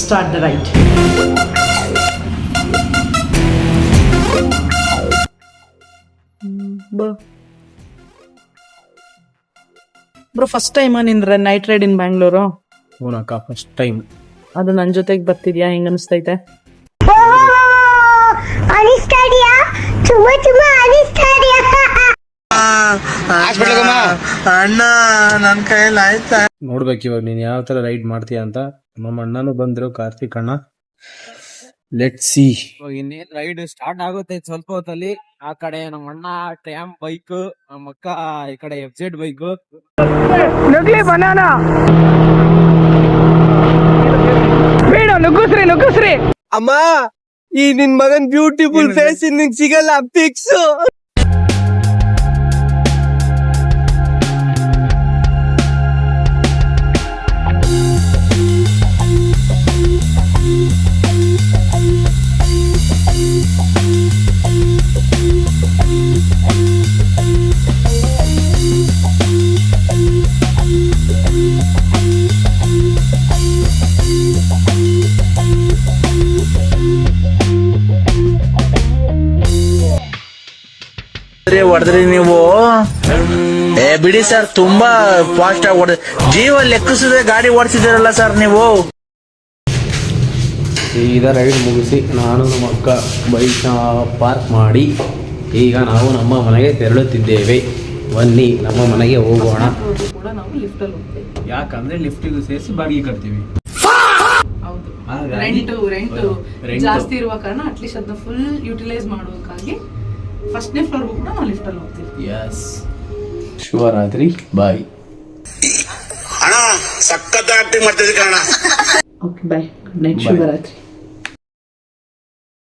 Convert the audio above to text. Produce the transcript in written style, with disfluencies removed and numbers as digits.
Start the ride. Bro first time ನಿಂದ್ರೆ night ride in Bangalore? ಹೂನಕ್ಕ first time. ಅದು ನನ್ನ ಜೊತೆಗೆ ಬರ್ತಿದ್ಯಾ? ಹೆಂಗ ಅನಿಸ್ತೈತೆ? ಅಣ್ಣ ನನ್ ಕೈಯಲ್ಲಿ ಆಯ್ತಾ? ನೋಡ್ಬೇಕು ಇವಾಗ ನೀನ್ ಯಾವ ತರ ರೈಡ್ ಮಾಡ್ತೀಯ ಅಂತ. ನಮ್ಮ ಅಣ್ಣನು ಬಂದ್ರು, ಕಾರ್ತಿಕ್ ಅಣ್ಣ. Let see. ಇನ್ನೇನ್ ರೈಡ್ ಸ್ಟಾರ್ಟ್ ಆಗುತ್ತೆ ಸ್ವಲ್ಪ ಹೊತ್ತಲ್ಲಿ. ಆ ಕಡೆ ನಮ್ಮ ಅಣ್ಣ ಟ್ರ್ಯಾಮ್ ಬೈಕ್, ನಮ್ಮ ಅಕ್ಕ ಈ ಕಡೆ FZ ಬೈಕ್. ನುಗ್ಲಿ ಬನಾನ ಬೇಡ, ನುಗ್ಗುಸ್ರಿ ಅಮ್ಮ, ಈ ನಿನ್ ಮಗನ್ ಬ್ಯೂಟಿಫುಲ್ ಫೇಸ್ ನಿಂಗ್ ಸಿಗಲ್ಲ, ಫಿಕ್ಸ್. ಹೊಡೆದ್ರಿ ನೀವು? ಬಿಡಿ ಸರ್, ತುಂಬಾ ಫಾಸ್ಟ್ ಆಗಿ ಹೊಡೆದ್ರಿ. ಜೀವ ಲೆಕ್ಕಿಸದೆ ಗಾಡಿ ಓಡಿಸಿದಿರಲ್ಲ ಸರ್ ನೀವು. ಸೀದಾ ರೈಡ್ ಮುಗಿಸಿ ನಾನು ನಮ್ಮ ಅಕ್ಕ ಬೈಕ್ನ ಪಾರ್ಕ್ ಮಾಡಿ ಈಗ ನಾವು ನಮ್ಮ ಮನೆಗೆ ತೆರಳುತ್ತಿದ್ದೇವೆ. ಬನ್ನಿ ನಮ್ಮ ಮನೆಗೆ ಹೋಗೋಣ. ಕೂಡ ನಾವು ಲಿಫ್ಟ್ ಅಲ್ಲಿ ಹೋಗ್ತೀವಿ. ಯಾಕಂದ್ರೆ ಲಿಫ್ಟಿಗೂ ಸೇರಿಸಿ ಬಾಡಿಗೆ ಕಟ್ತೀವಿ. ಹೌದು, ರೆಂಟ್ ಜಾಸ್ತಿ ಇರುವ ಕಾರಣ ಅಟ್ಲೀಸ್ಟ್ ಅದನ್ನ ಫುಲ್ ಯುಟಿಲೈಸ್ ಮಾಡೋದಕ್ಕಾಗಿ ಫಸ್ಟ್ನೇ ಫ್ಲೋರ್ಗೂ ಕೂಡ ನಾವು ಲಿಫ್ಟ್ ಅಲ್ಲಿ ಹೋಗ್ತೀವಿ. ಎಸ್, ಶುಭರಾತ್ರಿ, ಬಾಯ್. ಅಣ್ಣ ಸಖತ್ ಆಕ್ಟಿಂಗ್ ಮಾಡ್ತಿದ್ದೆ ಕಣ. ಓಕೆ, ಬಾಯ್, ಗುಡ್ ನೈಟ್, ಶುಭರಾತ್ರಿ.